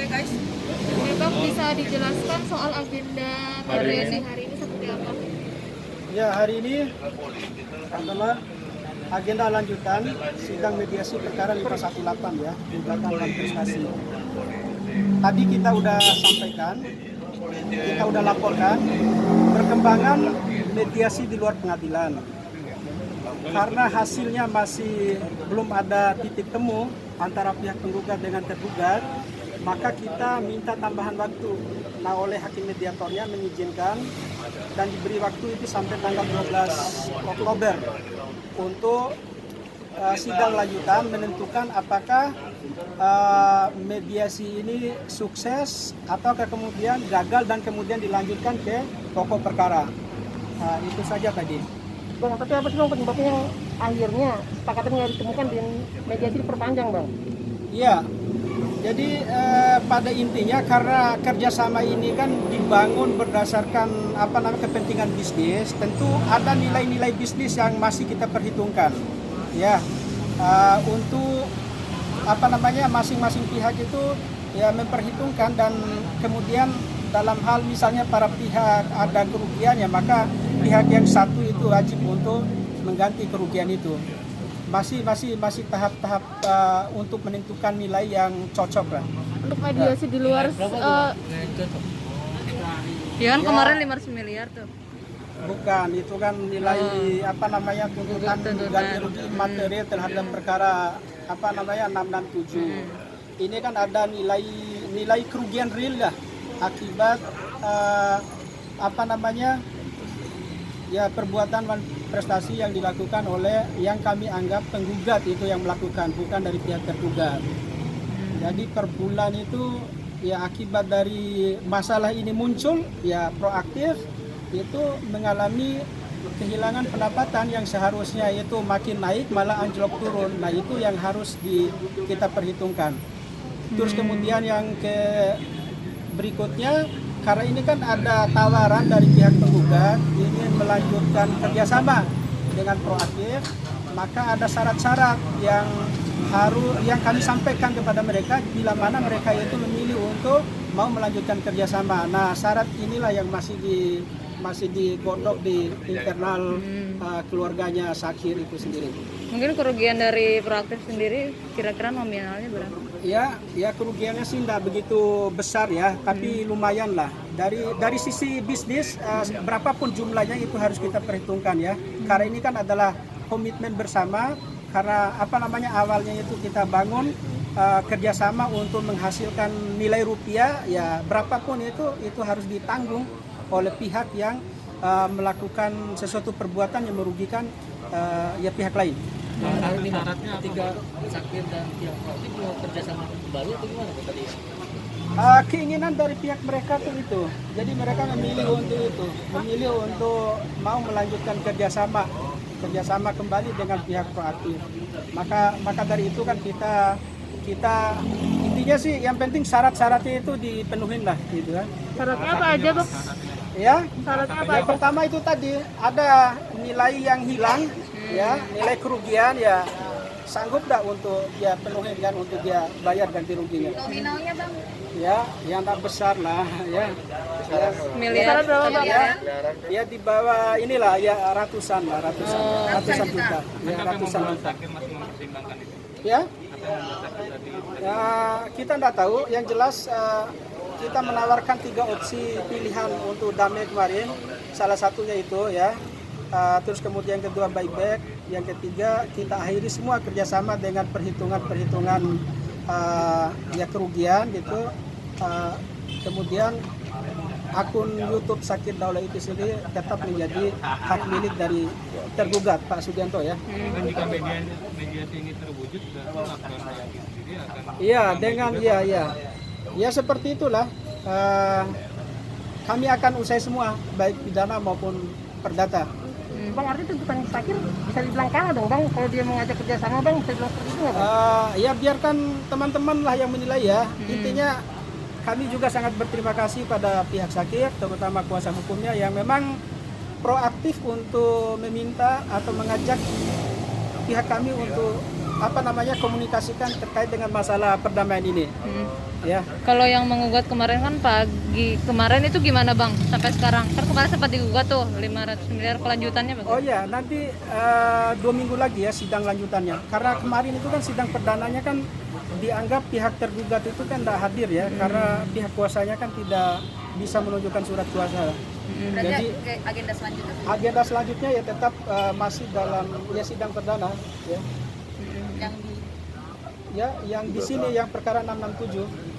Oke Bang, bisa dijelaskan soal agenda mediasi hari ini seperti apa? Ya, hari ini adalah agenda lanjutan sidang mediasi perkara 518 ya, gugatan dan prestasi. Tadi kita udah sampaikan, kita udah laporkan perkembangan mediasi di luar pengadilan. Karena hasilnya masih belum ada titik temu antara pihak penggugat dengan tergugat, maka kita minta tambahan waktu. Nah, oleh hakim mediatornya mengizinkan dan diberi waktu itu sampai tanggal 12 Oktober untuk sidang lanjutan menentukan apakah mediasi ini sukses ataukah kemudian gagal dan kemudian dilanjutkan ke pokok perkara. Itu saja tadi. Bang, tapi apa sih bang penyebabnya yang akhirnya kesepakatan nggak ditemukan dan mediasi diperpanjang bang? Iya, jadi pada intinya karena kerjasama ini kan dibangun berdasarkan kepentingan bisnis, tentu ada nilai-nilai bisnis yang masih kita perhitungkan. Ya, untuk masing-masing pihak itu ya memperhitungkan dan kemudian dalam hal misalnya para pihak ada kerugian ya maka pihak yang satu itu wajib untuk mengganti kerugian itu. Masih tahap-tahap untuk menentukan nilai yang cocok lah. Untuk mediasi di luar ya kan kemarin 500 miliar tuh. Bukan, itu kan nilai tuntutan ganti rugi materi terhadap perkara 667. Ini kan ada nilai kerugian real lah akibat perbuatan dan prestasi yang dilakukan oleh yang kami anggap penggugat itu yang melakukan, bukan dari pihak tergugat. Jadi per bulan itu ya akibat dari masalah ini muncul ya proaktif itu mengalami kehilangan pendapatan yang seharusnya itu makin naik malah anjlok turun. Nah itu yang harus kita perhitungkan. Terus kemudian yang berikutnya, karena ini kan ada tawaran dari pihak penggugat ingin melanjutkan kerjasama dengan proaktif, maka ada syarat-syarat yang kami sampaikan kepada mereka bila mana mereka itu memilih untuk mau melanjutkan kerjasama. Nah syarat inilah yang masih digodok di internal keluarganya Sakir itu sendiri. Mungkin kerugian dari proaktif sendiri kira-kira nominalnya berapa? Ya kerugiannya sih tidak begitu besar ya, tapi lumayan lah. Dari sisi bisnis berapapun jumlahnya itu harus kita perhitungkan ya. Karena ini kan adalah komitmen bersama. Karena awalnya itu kita bangun kerjasama untuk menghasilkan nilai rupiah ya berapapun itu harus ditanggung oleh pihak yang melakukan sesuatu perbuatan yang merugikan pihak lain. Syaratnya ketika Sakir dan pihak proaktif mau kerjasama kembali atau gimana tadi? Keinginan dari pihak mereka tuh itu, jadi mereka memilih untuk mau melanjutkan kerjasama kembali dengan pihak proaktif. Maka dari itu kan kita intinya sih yang penting syarat-syaratnya itu dipenuhin lah gitu kan. Syaratnya apa aja Bang? Ya, Syaratnya apa yang aja? pertama itu tadi ada nilai yang hilang, ya nilai kerugian ya sanggup dah untuk dia penuhin kan untuk dia bayar ganti ruginya. Nominalnya Bang? Ya, yang tak besar lah ya. Miliar berapa Bang? Ya di bawah inilah ya ratusan juta. Ya ratusan juta. Ya. Ya, kita tidak tahu. Yang jelas kita menawarkan 3 opsi pilihan untuk damai kemarin. Salah satunya itu ya. Terus kemudian yang kedua buyback, yang ketiga kita akhiri semua kerjasama dengan perhitungan ya kerugian gitu. Kemudian akun YouTube Sakir Daulah itu sendiri tetap menjadi hak milik dari tergugat Pak Sugianto ya. Dan jika mediasi ini terwujud, berarti sendiri akan. Iya, dengan ya seperti itulah. Kami akan usai semua baik pidana maupun perdata. Bang, artinya tuntutan Sakir bisa dibilang kalah dong bang kalau dia mengajak kerjasama bang, bisa dibilang seperti itu nggak bang? Ya biarkan teman-teman lah yang menilai ya. Intinya kami juga sangat berterima kasih pada pihak Sakir, terutama kuasa hukumnya yang memang proaktif untuk meminta atau mengajak pihak kami untuk komunikasikan terkait dengan masalah perdamaian ini. Ya. Kalau yang menggugat kemarin kan pagi kemarin itu gimana bang sampai sekarang? Kan kemarin sempat digugat tuh 500 miliar kelanjutannya bagaimana? Oh ya, nanti 2 minggu lagi ya sidang lanjutannya. Karena kemarin itu kan sidang perdananya kan dianggap pihak tergugat itu kan tidak hadir ya, karena pihak kuasanya kan tidak bisa menunjukkan surat kuasa. Jadi agenda selanjutnya ya tetap masih dalam ya sidang perdana ya. Yang di sini yang perkara 667.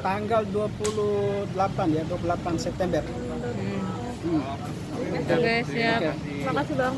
Tanggal 28 ya, 28 September. Oke, siap. Oke. Makasih bang.